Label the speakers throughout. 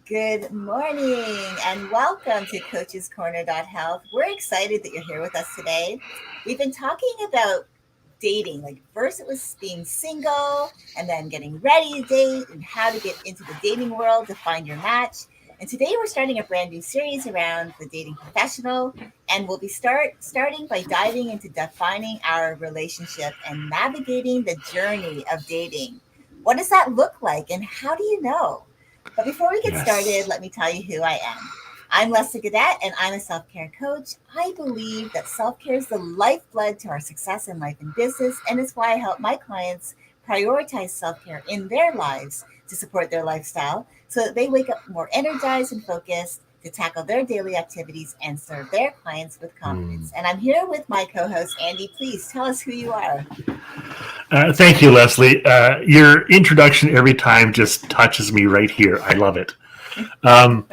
Speaker 1: Good morning and welcome to CoachesCorner.health. We're excited that you're here with us today. We've been talking about dating. Like, first it was being single and then getting ready to date and how to get into the dating world to find your match. And today we're starting a brand new series around the dating professional, and we'll be starting by diving into defining our relationship and navigating the journey of dating. What does that look like and how do you know? But before we get started,
Speaker 2: Yes.
Speaker 1: let me tell you who I am. I'm Leslie Gadet, and I'm a self care coach. I believe that self care is the lifeblood to our success in life and business, and it's why I help my clients prioritize self care in their lives to support their lifestyle so that they wake up more energized and focused to tackle their daily activities and serve their clients with confidence.
Speaker 2: Mm.
Speaker 1: And I'm here with my co host, Andy. Please tell us who you are.
Speaker 2: Thank you, Leslie. Your introduction every time just touches me right here. I love it. Um,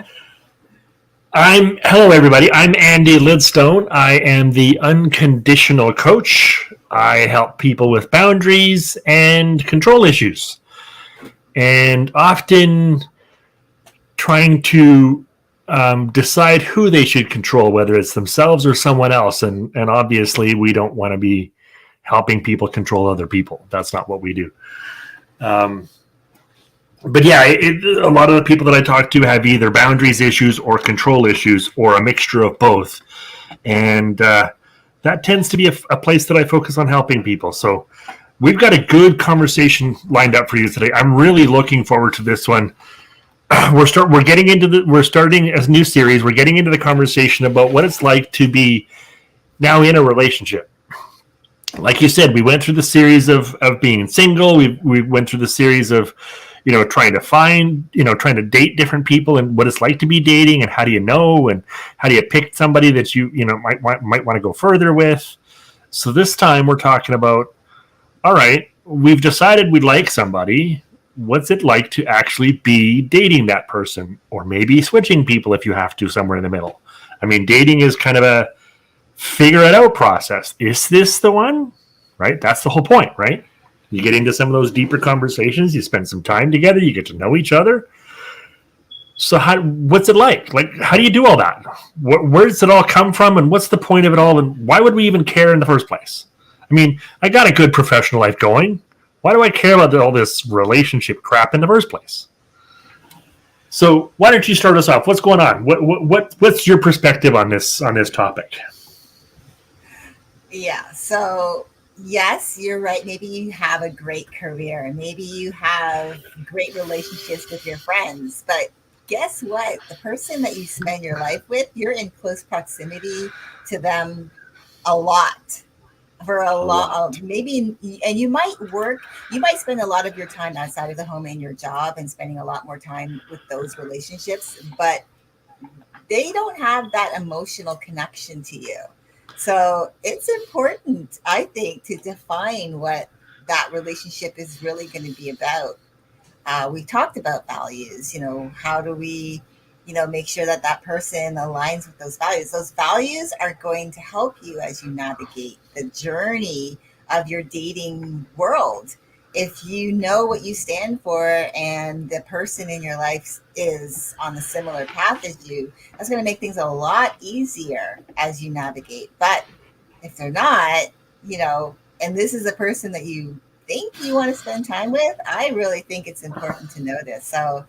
Speaker 2: hello, everybody. I'm Andy Lidstone. I am the unconditional coach. I help people with boundaries and control issues, and often trying to decide who they should control, whether it's themselves or someone else. And obviously, we don't want to be helping people control other people. That's not what we do. Um, but yeah, a lot of the people that I talk to have either boundaries issues or control issues or a mixture of both. And that tends to be a place that I focus on helping people. So we've got a good conversation lined up for you today. I'm really looking forward to this one. We're starting a new series. We're getting into the conversation about what it's like to be now in a relationship. Like you said, we went through the series of being single. We went through the series of, trying to find, trying to date different people and what it's like to be dating and how do you know and how do you pick somebody that might want to go further with. So this time we're talking about, all right, we've decided we like somebody. What's it like to actually be dating that person, or maybe switching people if you have to somewhere in the middle? I mean, dating is kind of a figure it out process. Is this the one? Right? That's the whole point, right? You get into some of those deeper conversations, you spend some time together, you get to know each other. So what's it like? Like, how do you do all that? Where does it all come from, and what's the point of it all, and why would we even care in the first place? I mean, I got a good professional life going. Why do I care about all this relationship crap in the first place? So why don't you start us off? What's going on? What's your perspective on this topic?
Speaker 1: Yeah. So, yes, you're right. Maybe you have a great career. Maybe you have great relationships with your friends. But guess what? The person that you spend your life with, you're in close proximity to them a lot. For a
Speaker 2: A
Speaker 1: lot of
Speaker 2: lot.
Speaker 1: maybe, and you might spend a lot of your time outside of the home in your job and spending a lot more time with those relationships, but they don't have that emotional connection to you. So it's important, I think, to define what that relationship is really going to be about. We talked about values. How do we, make sure that that person aligns with those values? Those values are going to help you as you navigate the journey of your dating world. If you know what you stand for and the person in your life is on a similar path as you, that's going to make things a lot easier as you navigate. But if they're not, and this is a person that you think you want to spend time with, I really think it's important to notice. So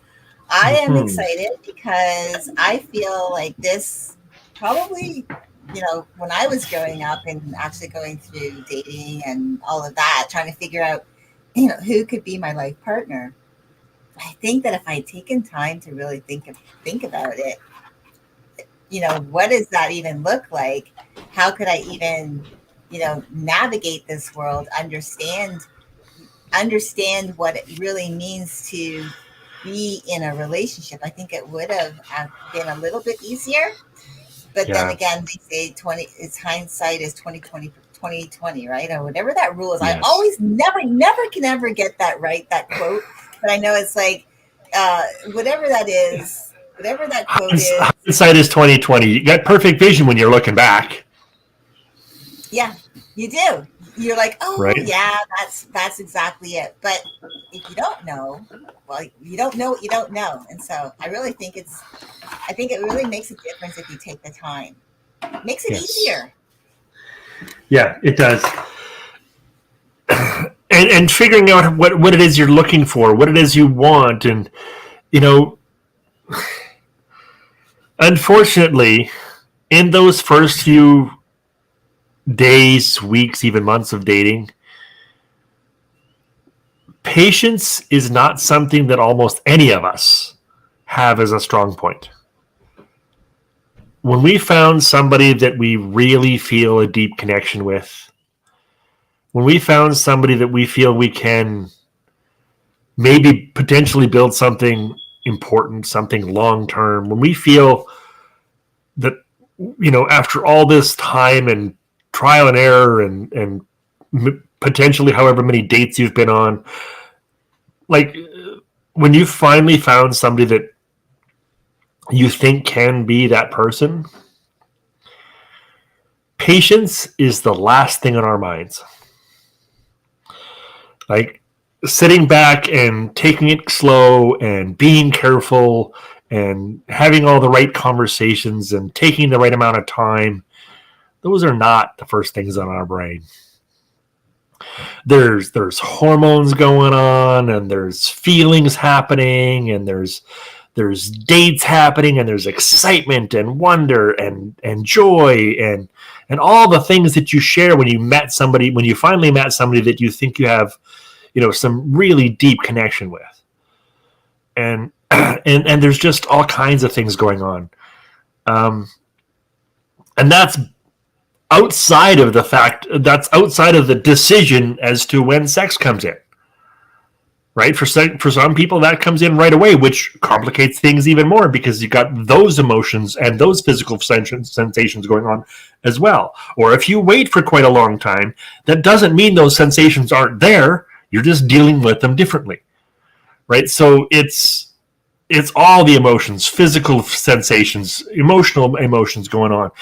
Speaker 1: I am
Speaker 2: Mm-hmm.
Speaker 1: excited because I feel like this probably, when I was growing up and actually going through dating and all of that, trying to figure out, who could be my life partner. I think that if I'd taken time to really think about it, what does that even look like? How could I even, navigate this world, understand what it really means to be in a relationship? I think it would have been a little bit easier. But then
Speaker 2: Yeah.
Speaker 1: again, they say 20, it's hindsight is 2020, right? Or whatever that rule is. I
Speaker 2: Yes.
Speaker 1: always never can ever get that right, that quote. But I know it's like, whatever that is, whatever that quote is.
Speaker 2: Hindsight is 2020. You got perfect vision when you're looking back.
Speaker 1: Yeah, you do. you're like, oh
Speaker 2: right?
Speaker 1: yeah, that's exactly it. But if you don't know, well, you don't know what you don't know. And so I think it really makes a difference if you take the time. It makes it
Speaker 2: Yes.
Speaker 1: easier.
Speaker 2: Yeah, it does. And figuring out what it is you're looking for, what it is you want, and you know, unfortunately, in those first few days, weeks, even months of dating, patience is not something that almost any of us have as a strong point. When we found somebody that we really feel a deep connection with, when we found somebody that we feel we can maybe potentially build something important, something long term, when we feel that, after all this time and trial and error and potentially however many dates you've been on, like when you finally found somebody that you think can be that person, patience is the last thing on our minds. Like sitting back and taking it slow and being careful and having all the right conversations and taking the right amount of time, those are not the first things on our brain. There's hormones going on, and there's feelings happening, and there's dates happening, and there's excitement and wonder and joy and all the things that you share when you finally met somebody that you think you have, some really deep connection with. And and there's just all kinds of things going on. And that's outside of the decision as to when sex comes in. Right? For some people, that comes in right away, which complicates things even more because you've got those emotions and those physical sensations going on as well. Or if you wait for quite a long time, that doesn't mean those sensations aren't there. You're just dealing with them differently. Right? So it's all the emotions, physical sensations, emotional emotions going on.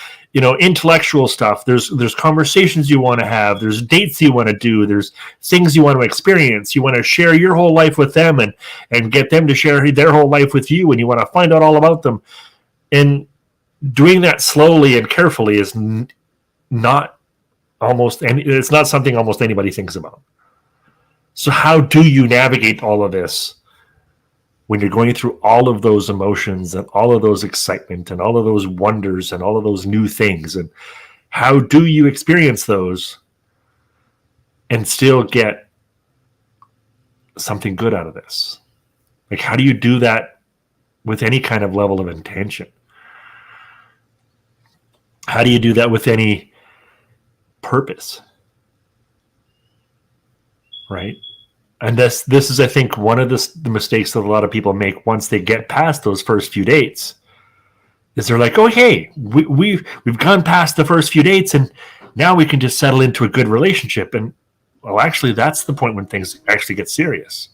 Speaker 2: Intellectual stuff. There's conversations you want to have. There's dates you want to do. There's things you want to experience. You want to share your whole life with them and get them to share their whole life with you. And you want to find out all about them. And doing that slowly and carefully is not it's not something almost anybody thinks about. So how do you navigate all of this when you're going through all of those emotions and all of those excitement and all of those wonders and all of those new things? And how do you experience those and still get something good out of this? Like, how do you do that with any kind of level of intention? How do you do that with any purpose? Right? And this is, I think, one of the mistakes that a lot of people make once they get past those first few dates. Is they're like, oh, hey, we've gone past the first few dates, and now we can just settle into a good relationship. And well, actually, that's the point when things actually get serious.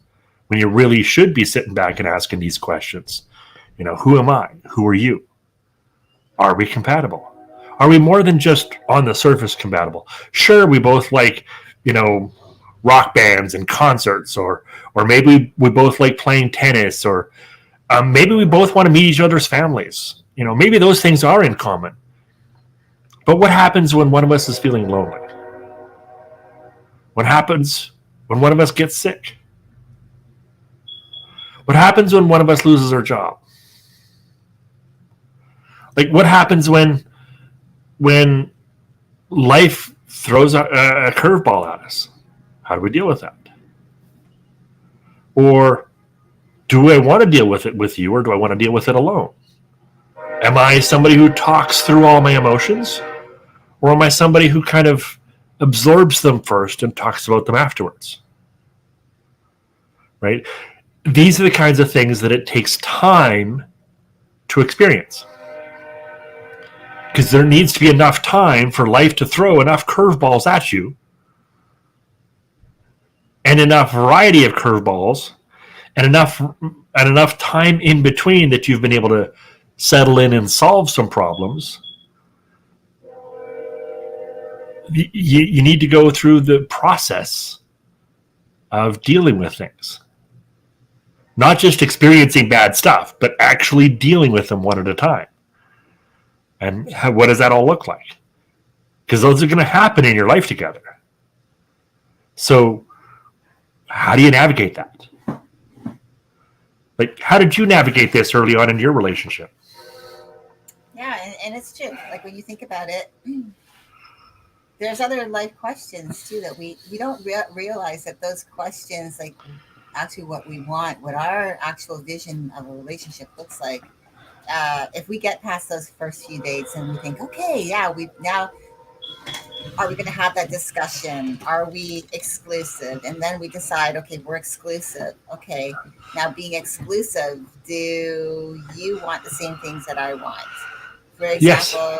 Speaker 2: When you really should be sitting back and asking these questions. Who am I? Who are you? Are we compatible? Are we more than just on the surface compatible? Sure, we both like, rock bands and concerts, or maybe we both like playing tennis, or maybe we both want to meet each other's families. Maybe those things are in common. But what happens when one of us is feeling lonely? What happens when one of us gets sick? What happens when one of us loses our job? Like, what happens when life throws a curveball at us? How do we deal with that? Or do I want to deal with it with you, or do I want to deal with it alone? Am I somebody who talks through all my emotions, or am I somebody who kind of absorbs them first and talks about them afterwards? Right? These are the kinds of things that it takes time to experience. Because there needs to be enough time for life to throw enough curveballs at you, and enough variety of curveballs, and enough time in between that you've been able to settle in and solve some problems, you need to go through the process of dealing with things, not just experiencing bad stuff, but actually dealing with them one at a time. And what does that all look like? Because those are going to happen in your life together. So how do you navigate that? Like, how did you navigate this early on in your relationship?
Speaker 1: Yeah, and it's true. Like when you think about it, there's other life questions too that we don't realize that those questions, like actually what we want, what our actual vision of a relationship looks like. If we get past those first few dates and we think, okay, yeah, we now are we going to have that discussion? Are we exclusive? And then we decide, okay, we're exclusive. Okay, now being exclusive, do you want the same things that I want? For
Speaker 2: Yes.
Speaker 1: example,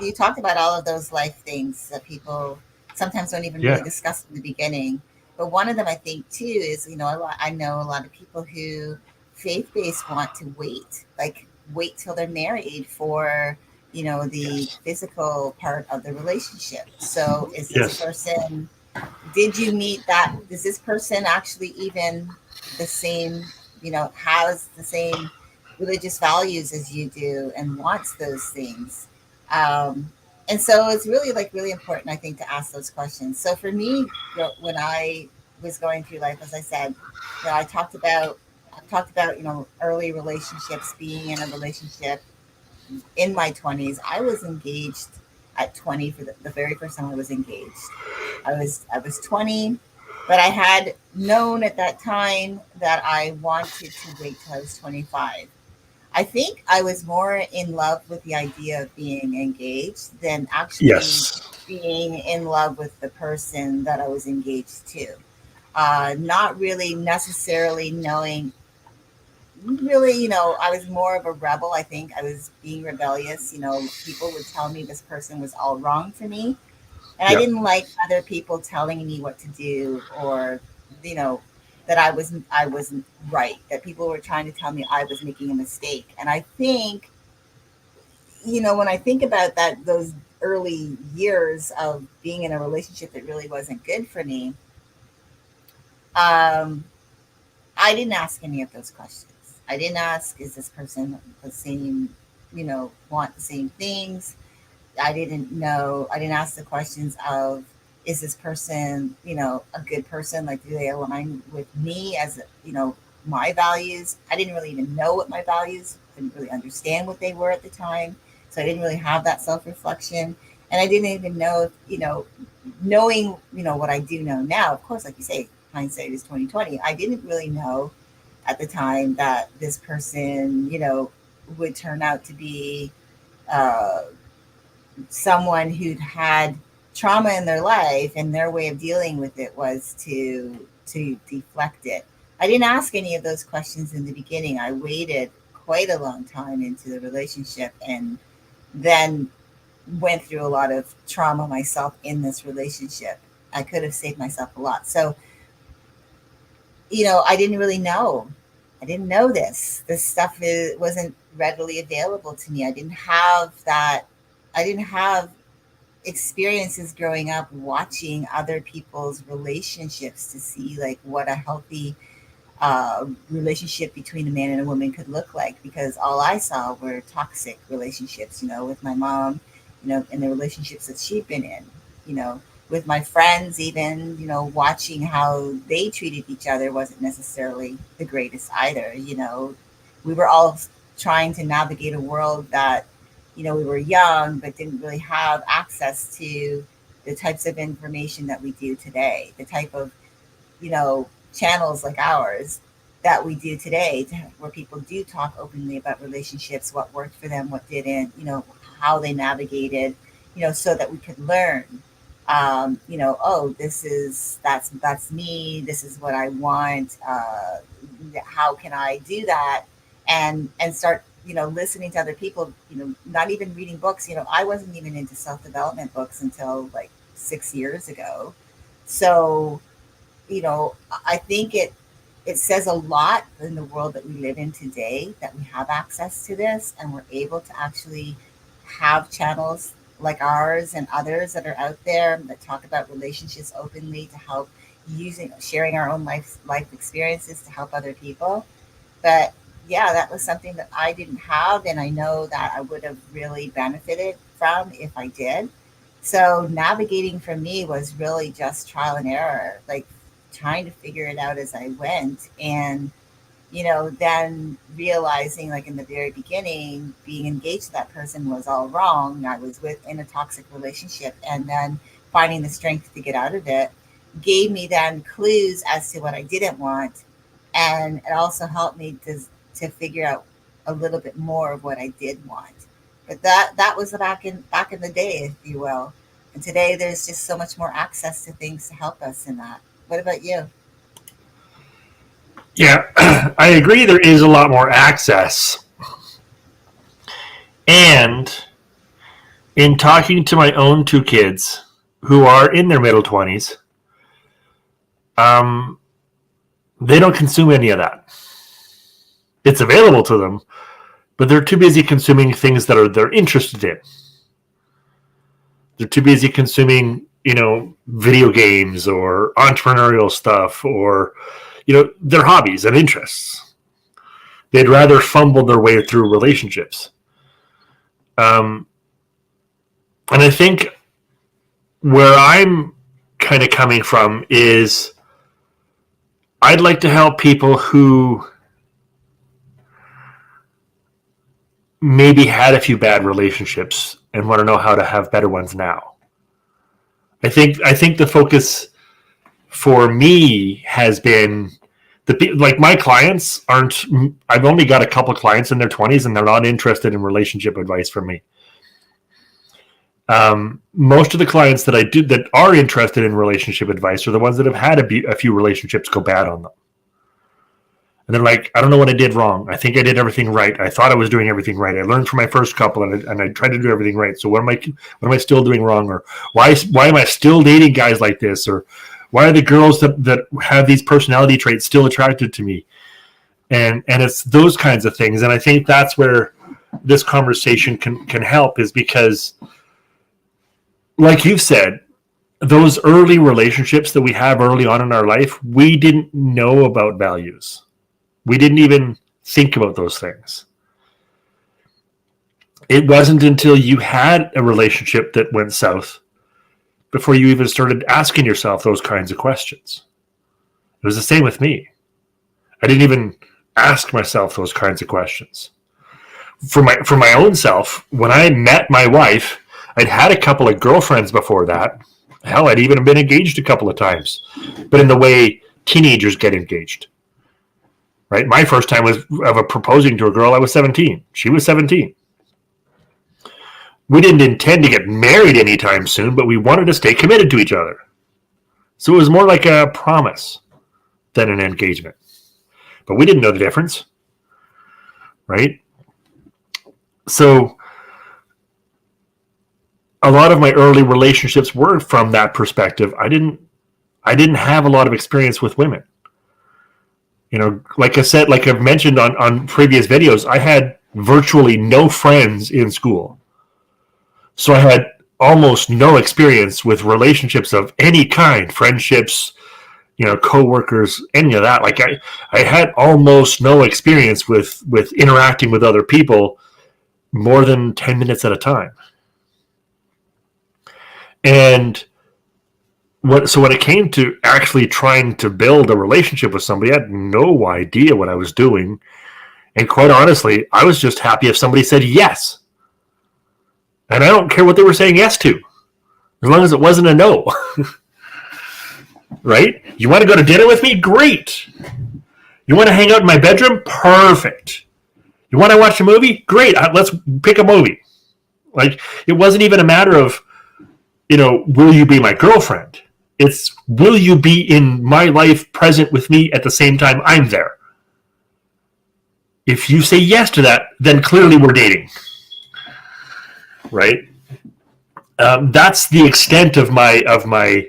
Speaker 1: you talked about all of those life things that people sometimes don't even really
Speaker 2: Yeah.
Speaker 1: discuss in the beginning. But one of them, I think, too, is I know a lot of people who faith based want to wait, like wait till they're married for the physical part of the relationship. So is this
Speaker 2: Yes.
Speaker 1: person, did you meet that, does this person actually even the same, has the same religious values as you do and wants those things? um, and so it's really like really important, I think, to ask those questions. So for me, when I was going through life, as I said, I've talked about early relationships, being in a relationship in my 20s. I was engaged at 20 for the very first time I was engaged. I was 20, but I had known at that time that I wanted to wait till I was 25. I think I was more in love with the idea of being engaged than actually
Speaker 2: Yes.
Speaker 1: being in love with the person that I was engaged to. Not really necessarily knowing, really, I was more of a rebel. I think I was being rebellious. People would tell me this person was all wrong to me, and I
Speaker 2: Yeah.
Speaker 1: didn't like other people telling me what to do, or you know that I wasn't right. That people were trying to tell me I was making a mistake. And I think, when I think about that, those early years of being in a relationship that really wasn't good for me, um, I didn't ask any of those questions. I didn't ask, is this person the same, want the same things? I didn't ask the questions of, is this person, a good person? Like, do they align with me as, my values? I didn't really even know what my values, didn't really understand what they were at the time. So I didn't really have that self reflection. And I didn't even know if, knowing, what I do know now, of course, like you say, hindsight is 2020. I didn't really know at the time that this person, would turn out to be uh, someone who'd had trauma in their life, and their way of dealing with it was to deflect it. I didn't ask any of those questions in the beginning. I waited quite a long time into the relationship, and then went through a lot of trauma myself in this relationship. I could have saved myself a lot. So, I didn't really know. I didn't know this. This stuff wasn't readily available to me. I didn't have experiences growing up watching other people's relationships to see like what a healthy relationship between a man and a woman could look like, because all I saw were toxic relationships, with my mom, and the relationships that she'd been in, you know, with my friends, even, watching how they treated each other wasn't necessarily the greatest either. We were all trying to navigate a world that, we were young, but didn't really have access to the types of information that we do today, the type of, channels like ours that we do today, where people do talk openly about relationships, what worked for them, what didn't, how they navigated, so that we could learn, oh, that's me, this is what I want, how can I do that, and start, listening to other people, not even reading books. I wasn't even into self-development books until like 6 years ago. So, I think it says a lot in the world that we live in today, that we have access to this and we're able to actually have channels like ours and others that are out there that talk about relationships openly to help sharing our own life experiences to help other people. But yeah, that was something that I didn't have, and I know that I would have really benefited from if I did. So navigating for me was really just trial and error, like trying to figure it out as I went. And then realizing, like in the very beginning, being engaged to that person was all wrong. I was in a toxic relationship, and then finding the strength to get out of it gave me then clues as to what I didn't want, and it also helped me to figure out a little bit more of what I did want. But that was back in the day, if you will. And today there's just so much more access to things to help us in that. What about you?
Speaker 2: Yeah, I agree. There is a lot more access, and in talking to my own two kids who are in their middle 20s, they don't consume any of that. It's available to them, but they're too busy consuming things that they're interested in. They're too busy consuming, video games or entrepreneurial stuff or, their hobbies and interests. They'd rather fumble their way through relationships. And I think where I'm kind of coming from is I'd like to help people who maybe had a few bad relationships and want to know how to have better ones now. I think the focus for me has been like my clients aren't. I've only got a couple of clients in their 20s, and they're not interested in relationship advice from me. Most of the clients that I do that are interested in relationship advice are the ones that have had a few relationships go bad on them. And they're like, I don't know what I did wrong. I think I did everything right. I thought I was doing everything right. I learned from my first couple, and I tried to do everything right. So what am I still doing wrong? Or why am I still dating guys like this? Or why are the girls that have these personality traits still attracted to me? And it's those kinds of things. And I think that's where this conversation can help, is because, like you've said, those early relationships that we have early on in our life, we didn't know about values. We didn't even think about those things. It wasn't until you had a relationship that went south before you even started asking yourself those kinds of questions. It was the same with me. I didn't even ask myself those kinds of questions. For my own self, when I met my wife, I'd had a couple of girlfriends before that. Hell, I'd even been engaged a couple of times, but in the way teenagers get engaged. Right? My first time was of proposing to a girl. I was 17. She was 17. We didn't intend to get married anytime soon, but we wanted to stay committed to each other. So it was more like a promise than an engagement. But we didn't know the difference. Right? So a lot of my early relationships were from that perspective. I didn't have a lot of experience with women. Like I said, like I've mentioned on previous videos, I had virtually no friends in school. So I had almost no experience with relationships of any kind, friendships, coworkers, any of that. Like I had almost no experience with interacting with other people more than 10 minutes at a time. And so when it came to actually trying to build a relationship with somebody, I had no idea what I was doing. And quite honestly, I was just happy if somebody said yes. And I don't care what they were saying yes to, as long as it wasn't a no. Right? You want to go to dinner with me? Great. You want to hang out in my bedroom? Perfect. You want to watch a movie? Great. Let's pick a movie. Like, it wasn't even a matter of, will you be my girlfriend? It's, will you be in my life, present with me at the same time I'm there? If you say yes to that, then clearly we're dating. Right? That's the extent of my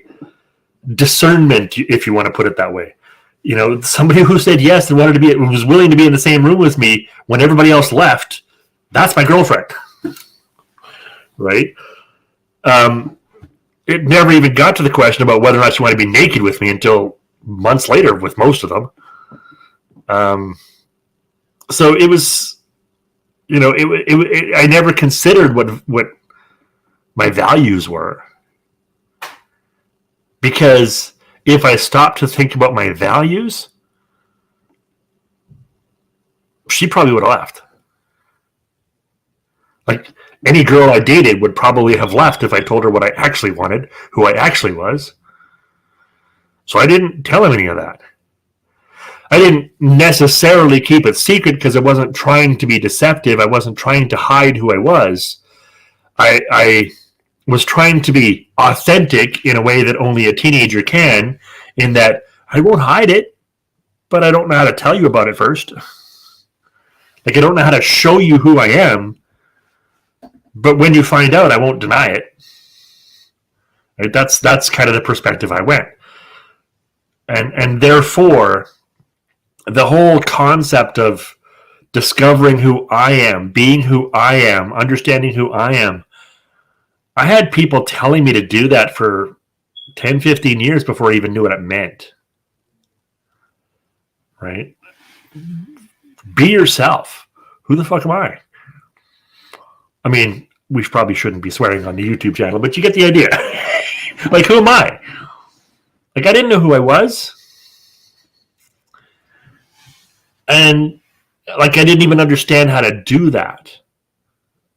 Speaker 2: discernment, if you want to put it that way. Somebody who said yes and was willing to be in the same room with me when everybody else left, that's my girlfriend. Right? It never even got to the question about whether or not she wanted to be naked with me until months later with most of them. So it was, I never considered what my values were. Because if I stopped to think about my values, she probably would have left. Like, any girl I dated would probably have left if I told her what I actually wanted, who I actually was. So I didn't tell him any of that. I didn't necessarily keep it secret because I wasn't trying to be deceptive. I wasn't trying to hide who I was. I was trying to be authentic in a way that only a teenager can, in that I won't hide it, but I don't know how to tell you about it first. Like, I don't know how to show you who I am, but when you find out, I won't deny it. Right? That's kind of the perspective I went. And therefore, the whole concept of discovering who I am, being who I am, understanding who I am, I had people telling me to do that for 10, 15 years before I even knew what it meant. Right? Be yourself. Who the fuck am I? I mean, we probably shouldn't be swearing on the YouTube channel, but you get the idea. Like, who am I? Like, I didn't know who I was. And, like, I didn't even understand how to do that.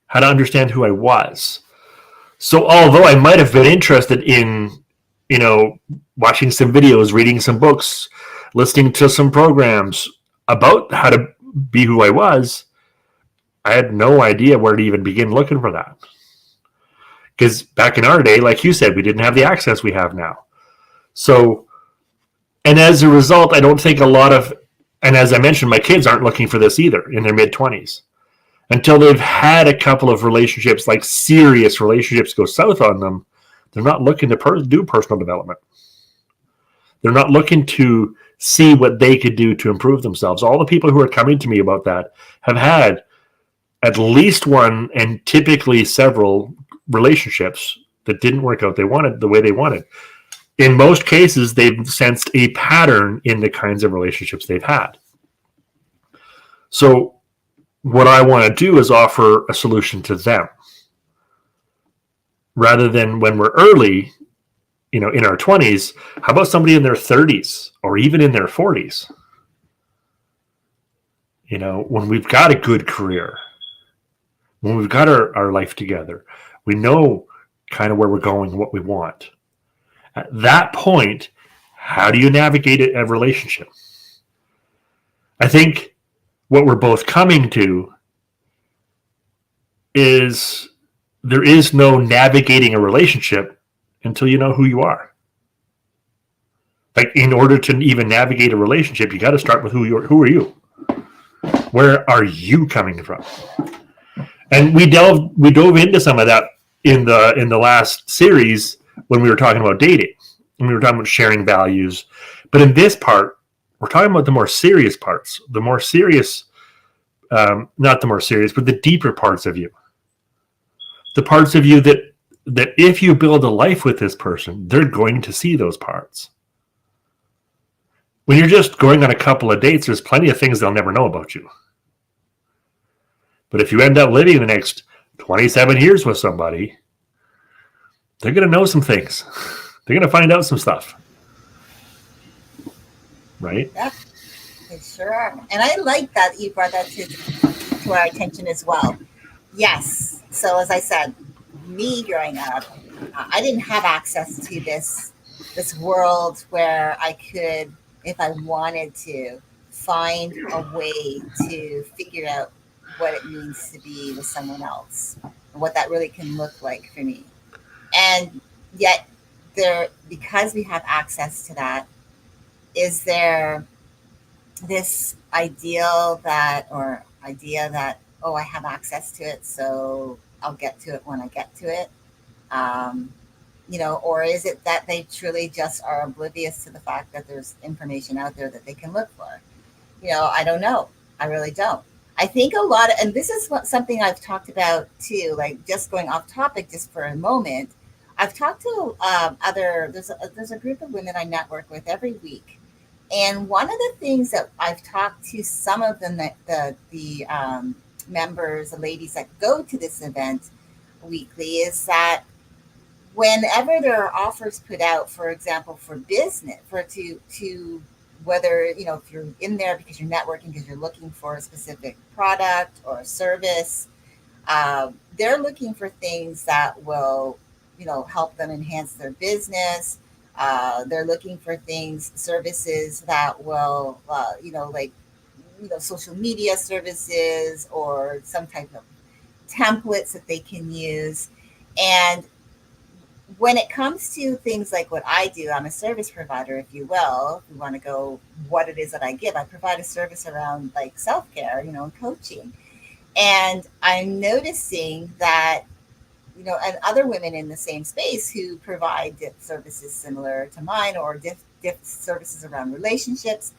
Speaker 2: How to understand who I was. So, although I might have been interested in, watching some videos, reading some books, listening to some programs about how to be who I was, I had no idea where to even begin looking for that. Because back in our day, like you said, we didn't have the access we have now. So, and as a result, I don't think and as I mentioned, my kids aren't looking for this either in their mid-20s. Until they've had a couple of relationships, like serious relationships, go south on them, they're not looking to do personal development. They're not looking to see what they could do to improve themselves. All the people who are coming to me about that have had at least one, and typically several, relationships that didn't work out the way they wanted. In most cases, they've sensed a pattern in the kinds of relationships they've had. So what I want to do is offer a solution to them. Rather than when we're early, in our 20s, how about somebody in their 30s or even in their 40s? When we've got a good career, when we've got our life together, we know kind of where we're going, what we want. At that point, how do you navigate a relationship? I think what we're both coming to is there is no navigating a relationship until you know who you are. Like, in order to even navigate a relationship, you got to start with who are you? Where are you coming from? And we dove into some of that in the last series when we were talking about dating, and we were talking about sharing values. But in this part, we're talking about the more serious parts, the more serious, not the more serious, but the deeper parts of you. The parts of you that if you build a life with this person, they're going to see those parts. When you're just going on a couple of dates, there's plenty of things they'll never know about you. But if you end up living the next 27 years with somebody, they're going to know some things. They're going to find out some stuff. Right?
Speaker 1: Yeah, they sure are. And I like that you brought that to our attention as well. Yes. So as I said, me growing up, I didn't have access to this world where I could, if I wanted to, find a way to figure out what it means to be with someone else and what that really can look like for me. And yet because we have access to that, is there this idea that, oh, I have access to it, so I'll get to it when I get to it? Or is it that they truly just are oblivious to the fact that there's information out there that they can look for? I don't know. I really don't. I think and this is something I've talked about too, like, just going off topic just for a moment. I've talked to other there's a group of women I network with every week, and one of the things that I've talked to some of them that the members, the ladies that go to this event weekly, is that whenever there are offers put out, for example, for business, for to whether if you're in there because you're networking because you're looking for a specific product or a service, they're looking for things that will help them enhance their business. They're looking for things, services that will like social media services or some type of templates that they can use. And when it comes to things like what I do, I'm a service provider, if you will. If you want to go what it is that I give, I provide a service around like self care, and coaching. And I'm noticing that, and other women in the same space who provide services similar to mine or services around relationships,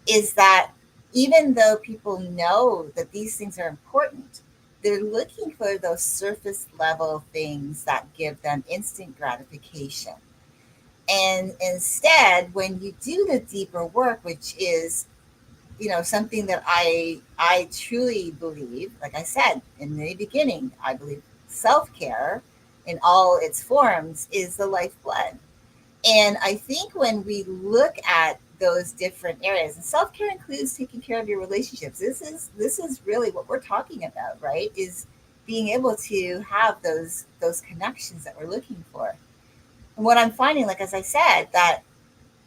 Speaker 1: is that even though people know that these things are important, they're looking for those surface level things that give them instant gratification. And instead, when you do the deeper work, which is something that I truly believe, like I said in the beginning, I believe self-care in all its forms is the lifeblood. And I think when we look at those different areas, and self-care includes taking care of your relationships, this is really what we're talking about, right? Is being able to have those connections that we're looking for. And what I'm finding, like as I said, that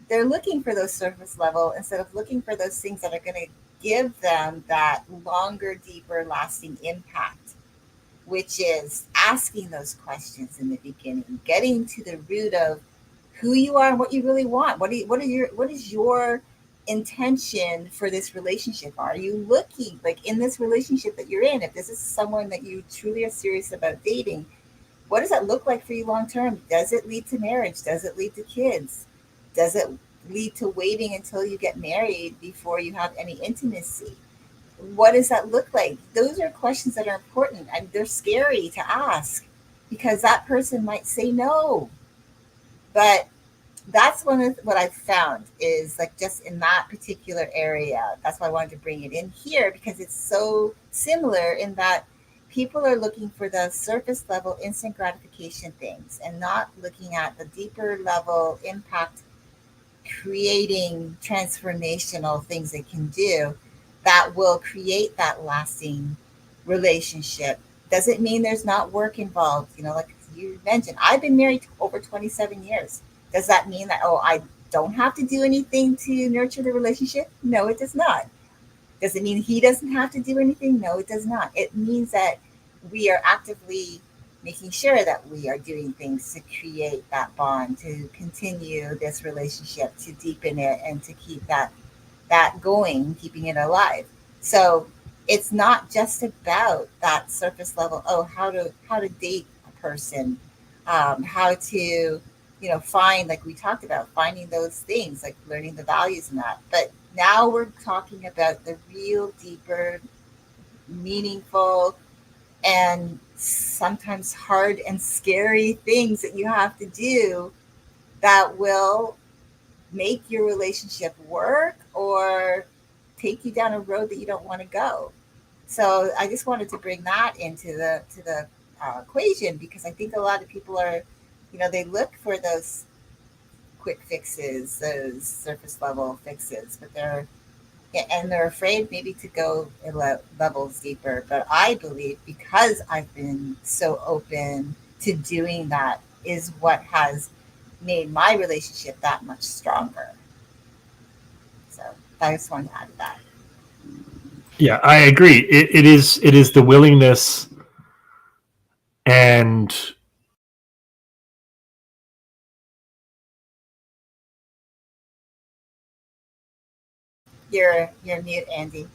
Speaker 1: they're looking for those surface level instead of looking for those things that are going to give them that longer, deeper, lasting impact, which is asking those questions in the beginning, getting to the root of who you are and what you really want. What is your intention for this relationship? Are you looking like in this relationship that you're in? If this is someone that you truly are serious about dating, what does that look like for you long term? Does it lead to marriage? Does it lead to kids? Does it lead to waiting until you get married before you have any intimacy? What does that look like? Those are questions that are important and they're scary to ask because that person might say no. But that's one of what I've found is like just in that particular area. That's why I wanted to bring it in here because it's so similar in that people are looking for the surface level instant gratification things and not looking at the deeper level impact creating transformational things they can do that will create that lasting relationship. Doesn't mean there's not work involved. Like you mentioned, I've been married over 27 years. Does that mean that, oh, I don't have to do anything to nurture the relationship? No, it does not. Does it mean he doesn't have to do anything? No, it does not. It means that we are actively making sure that we are doing things to create that bond, to continue this relationship, to deepen it, and to keep that going, keeping it alive. So it's not just about that surface level. Oh, how to date a person, how to find, like we talked about, finding those things, like learning the values in that. But now we're talking about the real deeper, meaningful, and sometimes hard and scary things that you have to do that will make your relationship work or take you down a road that you don't want to go. So I just wanted to bring that into the equation because I think a lot of people are, they look for those quick fixes, those surface level fixes, but they're afraid maybe to go levels deeper. But I believe because I've been so open to doing that is what has made my relationship that much stronger. So I just wanted to add that.
Speaker 2: Yeah, I agree. It is the willingness and
Speaker 1: You're mute, Andy.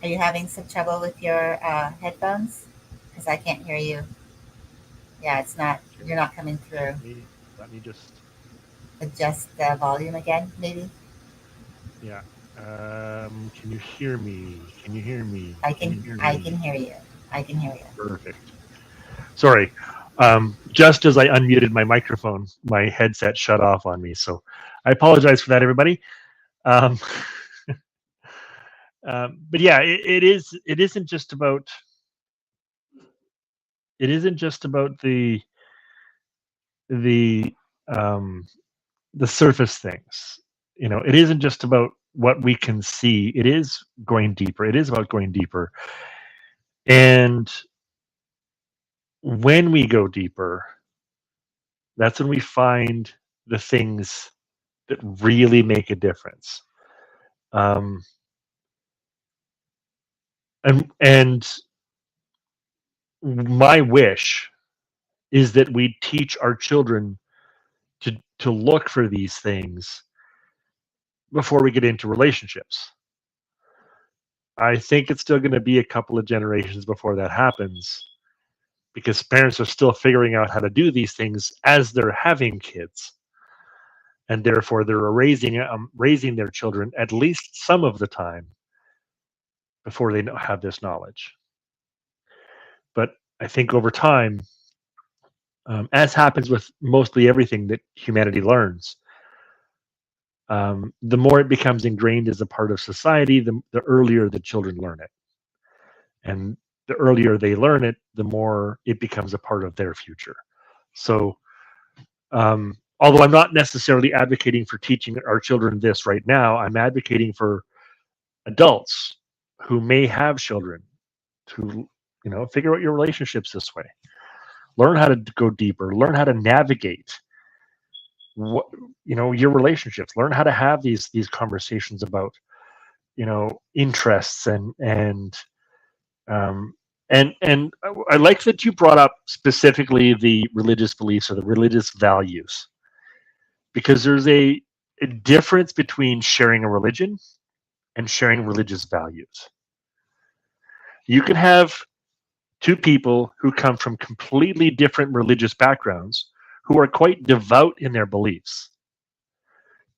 Speaker 1: Are you having some trouble with your headphones? Because I can't hear you. Yeah, it's not. You're not coming through.
Speaker 3: Let me just
Speaker 1: Adjust the volume again, maybe.
Speaker 3: yeah. Can you hear me? Can you hear me?
Speaker 1: I
Speaker 3: Can
Speaker 1: can.
Speaker 3: you hear
Speaker 1: I can
Speaker 3: me?
Speaker 1: hear you. I can hear you.
Speaker 2: Perfect. Sorry. Just as I unmuted my microphone, my headset shut off on me. So I apologize for that, everybody. Um, but yeah, it is. It isn't just about. It isn't just about the um, the surface things. It isn't just about what we can see. It is going deeper. It is about going deeper. And when we go deeper, that's when we find the things that really make a difference. Um, and my wish is that we teach our children to look for these things before we get into relationships. I think it's still going to be a couple of generations before that happens because parents are still figuring out how to do these things as they're having kids, and therefore they're raising their children at least some of the time before they have this knowledge. But I think over time, as happens with mostly everything that humanity learns, the more it becomes ingrained as a part of society, the earlier the children learn it. And the earlier they learn it, the more it becomes a part of their future. So, although I'm not necessarily advocating for teaching our children this right now, I'm advocating for adults who may have children to, figure out your relationships this way. Learn how to go deeper. Learn how to navigate what your relationships. Learn how to have these conversations about interests um, and I like that you brought up specifically the religious beliefs or the religious values, because there's a difference between sharing a religion and sharing religious values. You can have two people who come from completely different religious backgrounds who are quite devout in their beliefs,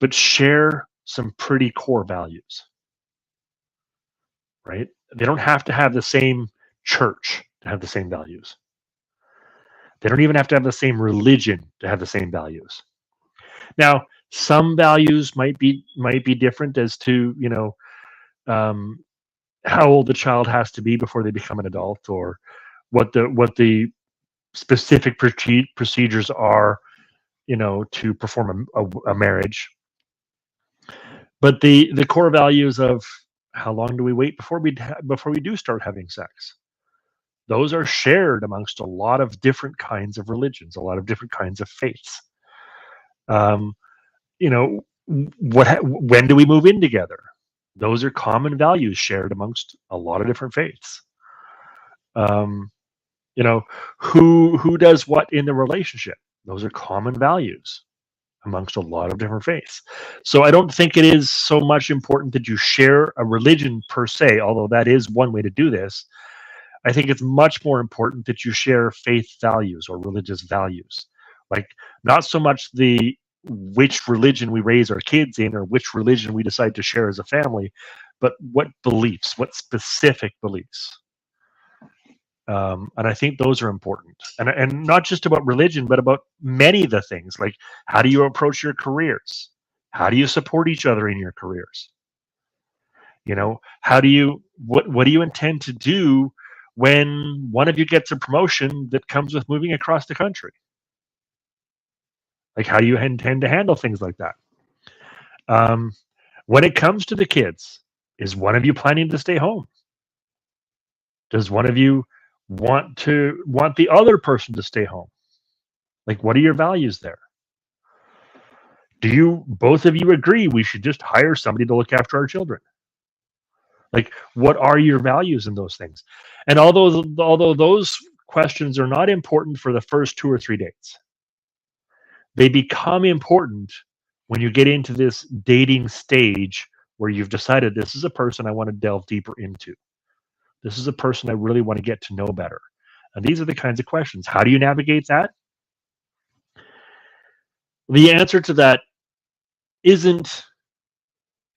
Speaker 2: but share some pretty core values, right? They don't have to have the same church to have the same values. They don't even have to have the same religion to have the same values. Now, some values might be different as to um, how old the child has to be before they become an adult, or what the specific procedures are, to perform a marriage. But the core values of how long do we wait before we do start having sex, those are shared amongst a lot of different kinds of religions, a lot of different kinds of faiths. Um, you know, when do we move in together? Those are common values shared amongst a lot of different faiths. Um, you know, who does what in the relationship? Those are common values amongst a lot of different faiths. So I don't think it is so much important that you share a religion per se, although that is one way to do this. I think it's much more important that you share faith values or religious values. Like, not so much the which religion we raise our kids in or which religion we decide to share as a family, but what beliefs, what specific beliefs. And I think those are important, and not just about religion, but about many of the things. Like, how do you approach your careers? How do you support each other in your careers? How do you what do you intend to do when one of you gets a promotion that comes with moving across the country? Like, how do you intend to handle things like that? Um, when it comes to the kids, is one of you planning to stay home? Does one of you want the other person to stay home? Like, what are your values there? Do you both of you agree we should just hire somebody to look after our children? Like, what are your values in those things? And although those questions are not important for the first 2 or 3 dates, they become important when you get into this dating stage where you've decided this is a person I want to delve deeper into. This is a person I really want to get to know better. And these are the kinds of questions. How do you navigate that? The answer to that isn't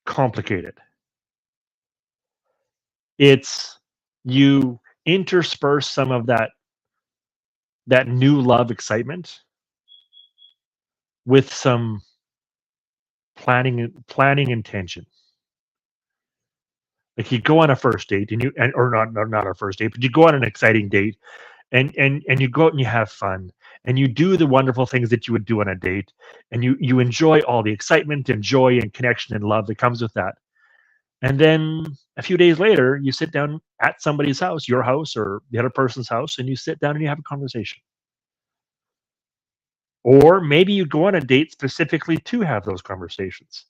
Speaker 2: complicated. It's you intersperse some of that new love excitement with some planning intention. Like you go on a first date or not a first date, but you go on an exciting date and you go out and you have fun and you do the wonderful things that you would do on a date, and you enjoy all the excitement and joy and connection and love that comes with that. And then a few days later, you sit down at somebody's house, your house or the other person's house, and you sit down and you have a conversation. Or maybe you go on a date specifically to have those conversations.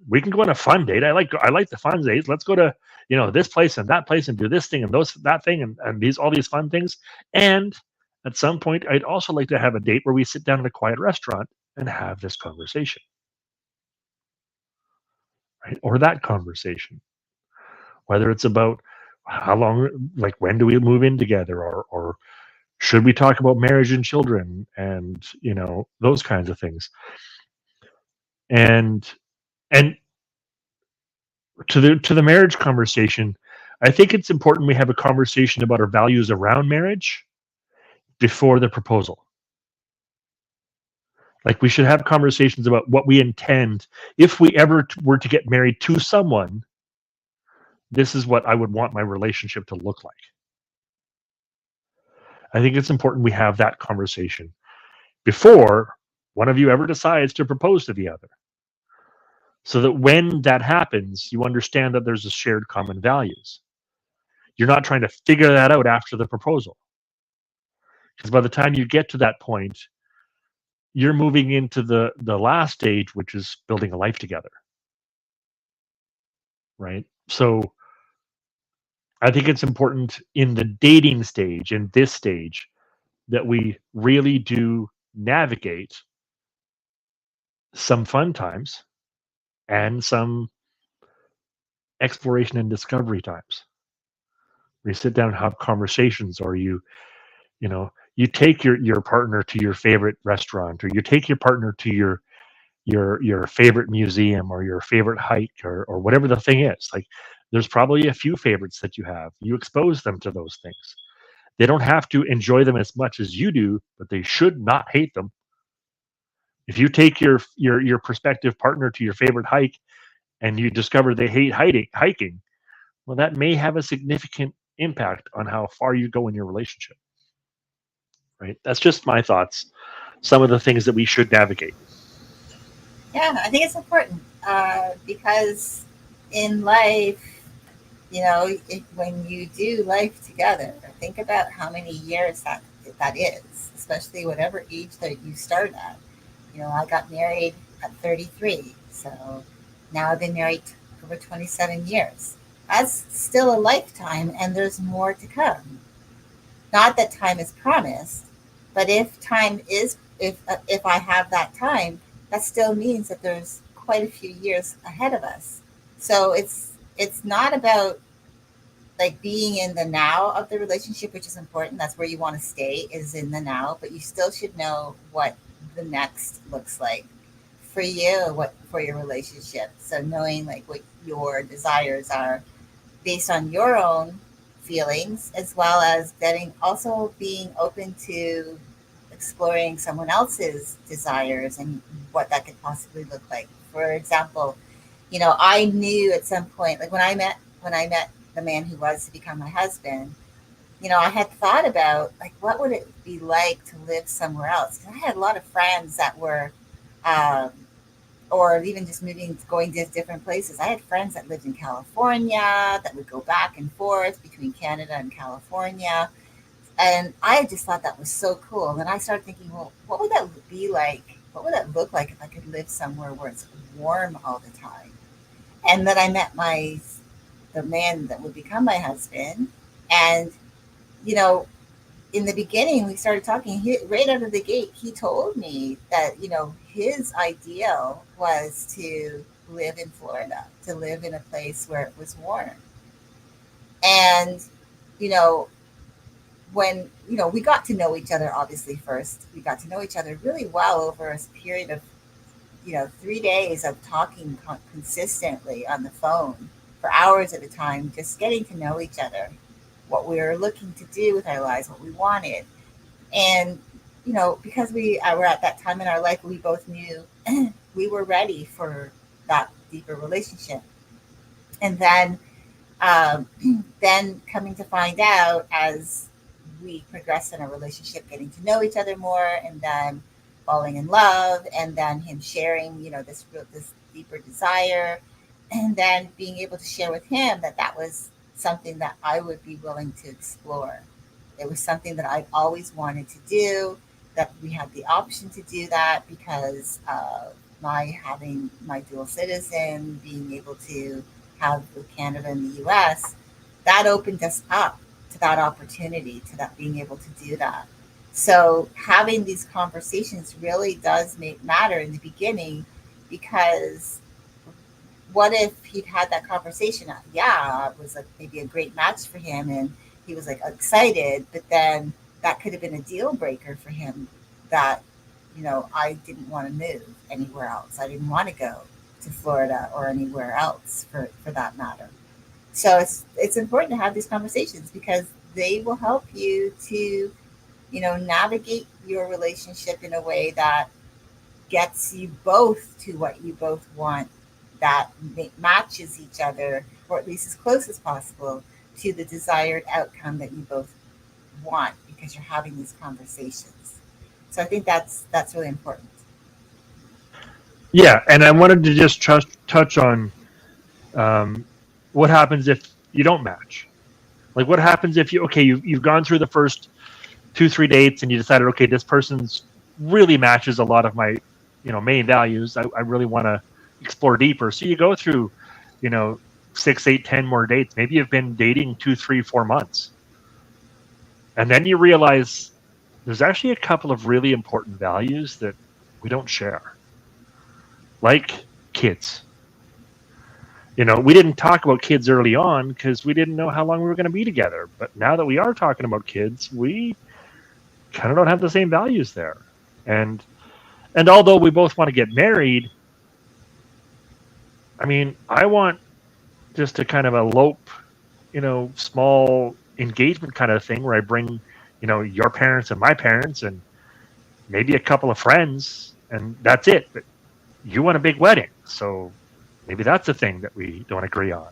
Speaker 2: We can go on a fun date. I like the fun dates. Let's go to, this place and that place and do this thing and that thing and these all these fun things. And at some point, I'd also like to have a date where we sit down in a quiet restaurant and have this conversation, right? Or that conversation, whether it's about how long, like when do we move in together, or should we talk about marriage and children, and those kinds of things. And and to the marriage conversation, I think it's important we have a conversation about our values around marriage before the proposal. Like we should have conversations about what we intend if we ever were to get married to someone. This is what I would want my relationship to look like. I think it's important we have that conversation before one of you ever decides to propose to the other, so that when that happens, you understand that there's a shared common values. You're not trying to figure that out after the proposal, because by the time you get to that point, you're moving into the last stage, which is building a life together, right? So I think it's important in the dating stage, in this stage, that we really do navigate some fun times and some exploration and discovery times. We sit down and have conversations, or you take your partner to your favorite restaurant, or you take your partner to your favorite museum, or your favorite hike, or whatever the thing is. Like there's probably a few favorites that you have. You expose them to those things. They don't have to enjoy them as much as you do, but they should not hate them. If you take your prospective partner to your favorite hike and you discover they hate hiking, well, that may have a significant impact on how far you go in your relationship. Right? That's just my thoughts. Some of the things that we should navigate.
Speaker 1: Yeah, I think it's important because in life, when you do life together, think about how many years that is, especially whatever age that you start at. I got married at 33, so now I've been married over 27 years. That's still a lifetime, and there's more to come. Not that time is promised, but if I have that time, that still means that there's quite a few years ahead of us. So it's not about like being in the now of the relationship, which is important. That's where you want to stay, is in the now, but you still should know what the next looks like for you, what for your relationship. So knowing like what your desires are based on your own feelings, as well as also being open to exploring someone else's desires and what that could possibly look like. For example, I knew at some point, like when I met the man who was to become my husband, I had thought about like what would it be like to live somewhere else. 'Cause I had a lot of friends that were, um, or even just going to different places. I had friends that lived in California that would go back and forth between Canada and California, and I just thought that was so cool. And then I started thinking, well, what would that be like? What would that look like if I could live somewhere where it's warm all the time? And then I met the man that would become my husband, and you know, in the beginning we started talking. Right out of the gate, he told me that his ideal was to live in Florida, to live in a place where it was warm. And you know, when we got to know each other, obviously first we got to know each other really well over a period of 3 days of talking consistently on the phone for hours at a time, just getting to know each other. what we were looking to do with our lives, what we wanted. And, because we were at that time in our life, we both knew we were ready for that deeper relationship. And um, then coming to find out as we progress in a relationship, getting to know each other more, and then falling in love, and then him sharing, this deeper desire, and then being able to share with him that that was something that I would be willing to explore. It was something that I've always wanted to do, that we had the option to do that because of my having my dual citizen, being able to have with Canada and the US, that opened us up to that opportunity, to that being able to do that. So having these conversations really does make matter in the beginning, because what if he'd had that conversation? Yeah, it was like maybe a great match for him, and he was like excited, but then that could have been a deal breaker for him. That I didn't want to move anywhere else. I didn't want to go to Florida or anywhere else for that matter. So it's important to have these conversations because they will help you to navigate your relationship in a way that gets you both to what you both want, that matches each other, or at least as close as possible to the desired outcome that you both want, because you're having these conversations. So I think that's really important.
Speaker 2: Yeah, and I wanted to just touch on um, what happens if you don't match. Like, what happens if you've gone through the first 2-3 dates and you decided, okay, this person's really matches a lot of my main values. I really want to explore deeper. So you go through, you know, 6, 8, 10 more dates. Maybe you've been dating 2, 3, 4 months, and then you realize there's actually a couple of really important values that we don't share, like kids. We didn't talk about kids early on because we didn't know how long we were going to be together. But now that we are talking about kids, we kind of don't have the same values there. And although we both want to get married, I mean, I want just to kind of elope, small engagement kind of thing where I bring, your parents and my parents and maybe a couple of friends, and that's it. But you want a big wedding, so maybe that's a thing that we don't agree on,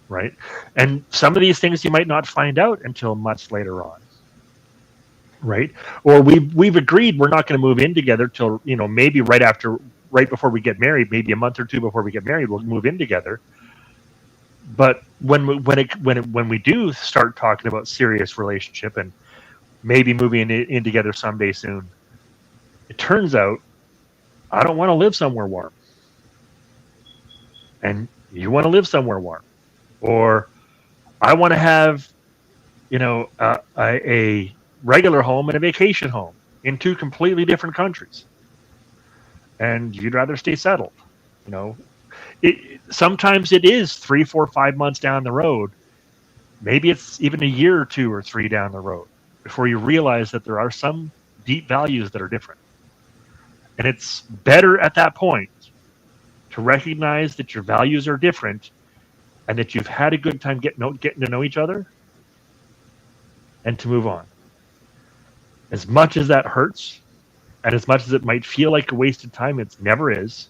Speaker 2: right? And some of these things you might not find out until much later on, right? Or we've agreed we're not going to move in together till maybe right before we get married, maybe a month or two before we get married, we'll move in together. But when we do start talking about serious relationship and maybe moving in together someday soon, it turns out I don't want to live somewhere warm, and you want to live somewhere warm, or I want to have a regular home and a vacation home in two completely different countries, and you'd rather stay settled. You know, sometimes it is 3, 4, 5 months down the road. Maybe it's even a year or 2 or 3 down the road before you realize that there are some deep values that are different. And it's better at that point to recognize that your values are different and that you've had a good time getting to know each other and to move on. As much as that hurts, and as much as it might feel like a wasted time, it never is.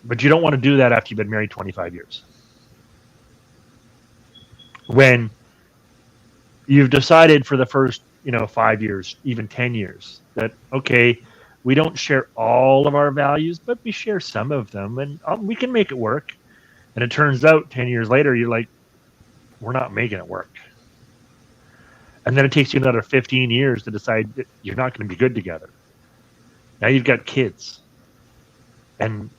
Speaker 2: But you don't want to do that after you've been married 25 years. When you've decided for the first, 5 years, even 10 years, that, okay, we don't share all of our values, but we share some of them, and we can make it work. And it turns out 10 years later, you're like, we're not making it work. And then it takes you another 15 years to decide that you're not going to be good together. Now you've got kids, and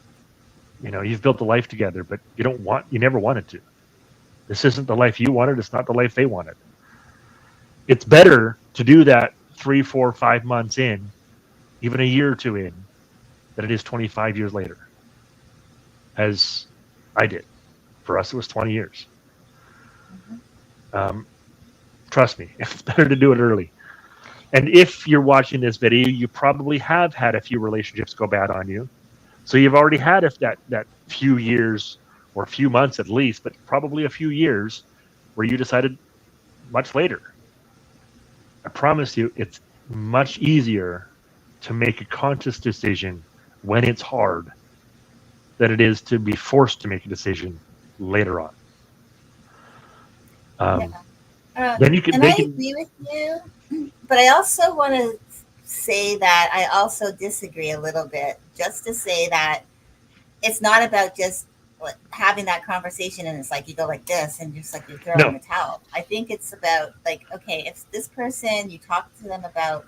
Speaker 2: you've built a life together, but you never wanted to. This isn't the life you wanted. It's not the life they wanted. It's better to do that 3, 4, 5 months in, even a year or two in, than it is 25 years later, as I did. For us, it was 20 years. Trust me, it's better to do it early. And if you're watching this video, you probably have had a few relationships go bad on you. So you've already had that few years or a few months at least, but probably a few years where you decided much later. I promise you, it's much easier to make a conscious decision when it's hard than it is to be forced to make a decision later on.
Speaker 1: Yeah.
Speaker 2: Um, then you can,
Speaker 1: And
Speaker 2: they
Speaker 1: I
Speaker 2: can,
Speaker 1: agree with you, but I also want to say that I also disagree a little bit, just to say that it's not about just having that conversation and it's like you go like this and just like you throw in
Speaker 2: no,
Speaker 1: the towel. I think it's about like, okay, if this person, you talk to them about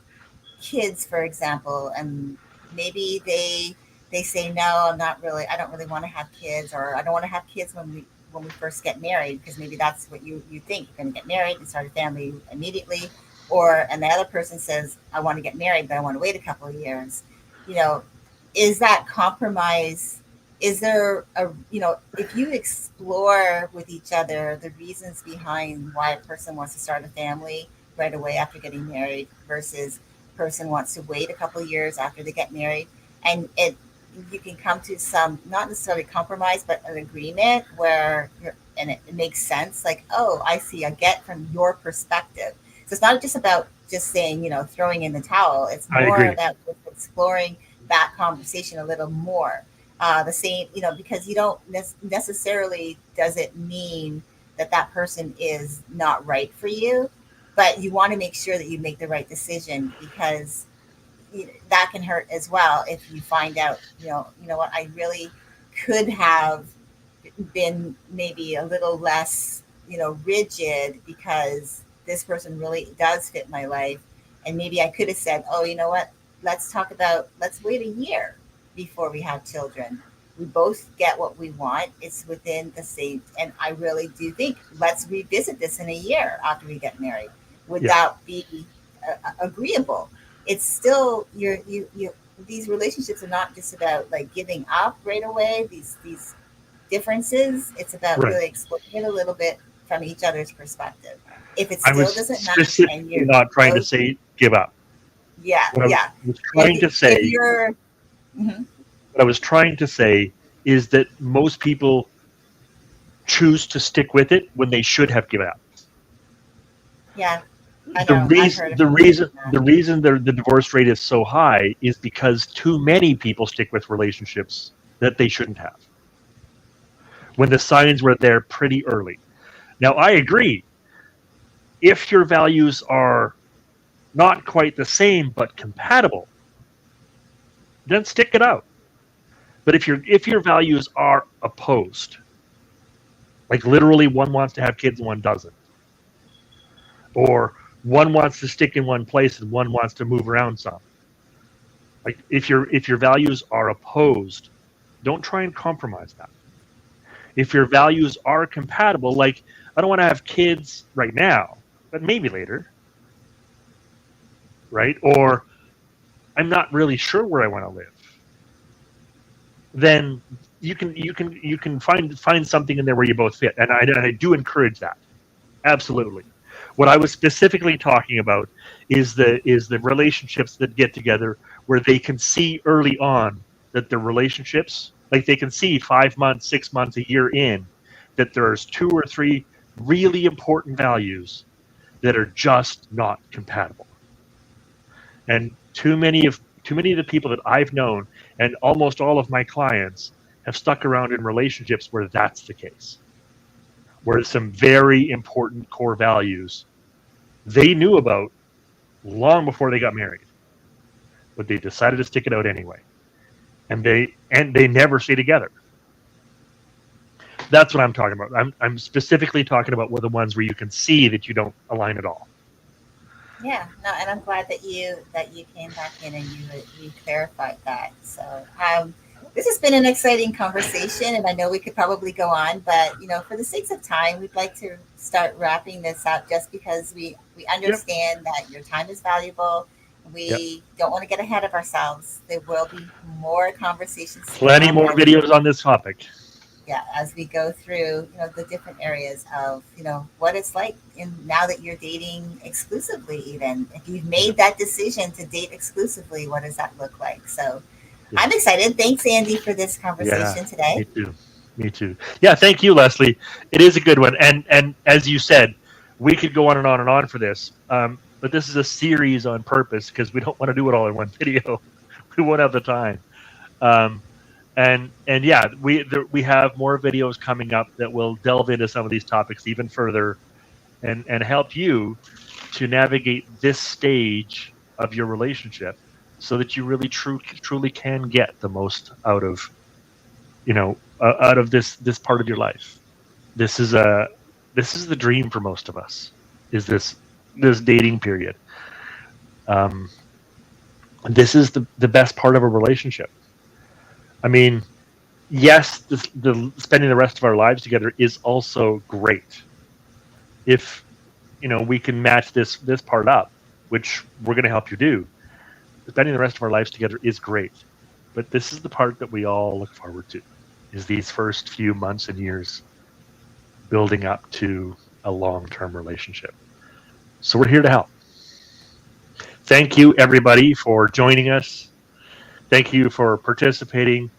Speaker 1: kids, for example, and maybe they say no, I'm not really, I don't really want to have kids, or I don't want to have kids when we first get married, because maybe that's what you think you're going to get married and start a family immediately, or and the other person says I want to get married but I want to wait a couple of years. You know, is that compromise? Is there a, if you explore with each other the reasons behind why a person wants to start a family right away after getting married versus person wants to wait a couple of years after they get married, and you can come to some, not necessarily compromise but an agreement where and it makes sense, like, oh, I see, I get from your perspective. So it's not just about just saying, throwing in the towel. It's
Speaker 2: I
Speaker 1: more
Speaker 2: agree.
Speaker 1: about exploring that conversation a little more. The same, because you don't necessarily, does it mean that that person is not right for you, but you want to make sure that you make the right decision, because that can hurt as well if you find out, what, I really could have been maybe a little less, rigid, because this person really does fit my life. And maybe I could have said, oh, you know what? Let's wait a year before we have children. We both get what we want. It's within the same. And I really do think let's revisit this in a year after we get married. Would
Speaker 2: Yeah,
Speaker 1: that be agreeable? It's still, these relationships are not just about like giving up right away. These differences. It's about
Speaker 2: right.
Speaker 1: really exploring it a little bit from each other's perspective. If it
Speaker 2: I
Speaker 1: still
Speaker 2: was
Speaker 1: doesn't match
Speaker 2: specifically
Speaker 1: and you're
Speaker 2: not trying to
Speaker 1: both,
Speaker 2: say give up.
Speaker 1: yeah,
Speaker 2: What I
Speaker 1: yeah.
Speaker 2: was
Speaker 1: If
Speaker 2: trying to
Speaker 1: if
Speaker 2: say,
Speaker 1: you're, mhm,
Speaker 2: what I was trying to say is that most people choose to stick with it when they should have given up.
Speaker 1: yeah, I
Speaker 2: The
Speaker 1: know. I've
Speaker 2: reason
Speaker 1: heard of
Speaker 2: the
Speaker 1: people
Speaker 2: reason
Speaker 1: saying that.
Speaker 2: the reason the divorce rate is so high is because too many people stick with relationships that they shouldn't have when the signs were there pretty early. Now I agree, if your values are not quite the same but compatible, then stick it out. But if your values are opposed, like literally one wants to have kids and one doesn't, or one wants to stick in one place and one wants to move around some, like if your values are opposed, don't try and compromise that. If your values are compatible, like I don't want to have kids right now, but maybe later, right? Or I'm not really sure where I want to live, then you can find something in there where you both fit, and I do encourage that, absolutely. What I was specifically talking about is the relationships that get together where they can see early on that the relationships, like they can see 5 months, 6 months, a year in, that there's two or three really important values that are just not compatible. And too many of the people that I've known and almost all of my clients have stuck around in relationships where that's the case, where some very important core values they knew about long before they got married, but they decided to stick it out anyway, and they never stay together. That's what I'm talking about. I'm specifically talking about the ones where you can see that you don't align at all.
Speaker 1: Yeah, no, and I'm glad that you came back in and you clarified that. So, this has been an exciting conversation, and I know we could probably go on, but for the sakes of time, we'd like to start wrapping this up, just because we
Speaker 2: Yep.
Speaker 1: understand that your time is valuable.
Speaker 2: Yep.
Speaker 1: We don't want to get ahead of ourselves. There will be more conversations to
Speaker 2: Plenty
Speaker 1: come
Speaker 2: more
Speaker 1: as
Speaker 2: videos on this topic.
Speaker 1: yeah, as we go through, the different areas of, what it's like in now that you're dating exclusively. Even if you've
Speaker 2: Yeah.
Speaker 1: made that decision to date exclusively, what does that look like? So I'm
Speaker 2: Yeah.
Speaker 1: excited. Thanks, Andy, for this
Speaker 2: Yeah.
Speaker 1: conversation today.
Speaker 2: Me too. Me too. Yeah, thank you, Leslie. It is a good one, and as you said, we could go on and on and on for this. But this is a series on purpose because we don't want to do it all in one video. We won't have the time. Um, and yeah, we have more videos coming up that will delve into some of these topics even further and help you to navigate this stage of your relationship so that you really truly can get the most out of out of this part of your life. This is a this is the dream for most of us. Is this dating period? Um, this is the best part of a relationship. I mean, yes, the spending the rest of our lives together is also great. If we can match this part up, which we're going to help you do. Spending the rest of our lives together is great, but this is the part that we all look forward to. Is these first few months and years building up to a long-term relationship. So we're here to help. Thank you, everybody, for joining us. Thank you for participating.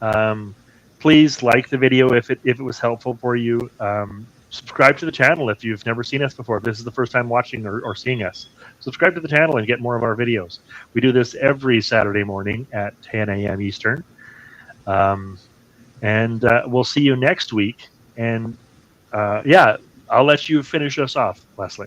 Speaker 2: Um, Please like the video if it was helpful for you. Subscribe to the channel if you've never seen us before. If this is the first time watching or seeing us, subscribe to the channel and get more of our videos. We do this every Saturday morning at 10 a.m. Eastern. And we'll see you next week. And yeah, I'll let you finish us off, Leslie.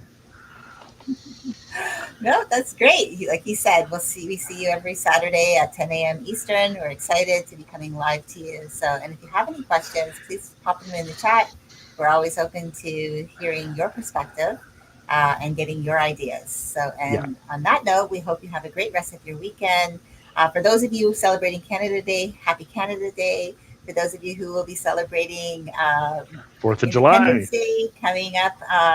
Speaker 1: No, that's great. Like you said, we see you every Saturday at 10 a.m. Eastern. We're excited to be coming live to you. So, and if you have any questions, please pop them in the chat. We're always open to hearing your perspective and getting your ideas. So, and on that note, we hope you have a great rest of your weekend. For those of you celebrating Canada Day, happy Canada Day. For those of you who will be celebrating
Speaker 2: 4th of July.
Speaker 1: Independence Day coming up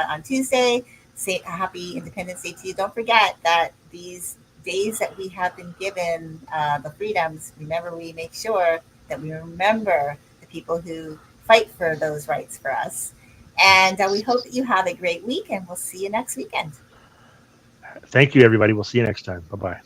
Speaker 1: on Tuesday, say happy Independence Day to you. Don't forget that these days that we have been given, the freedoms, remember, we make sure that we remember the people who fight for those rights for us. And we hope that you have a great week, and we'll see you next weekend.
Speaker 2: Thank you, everybody. We'll see you next time. Bye-bye.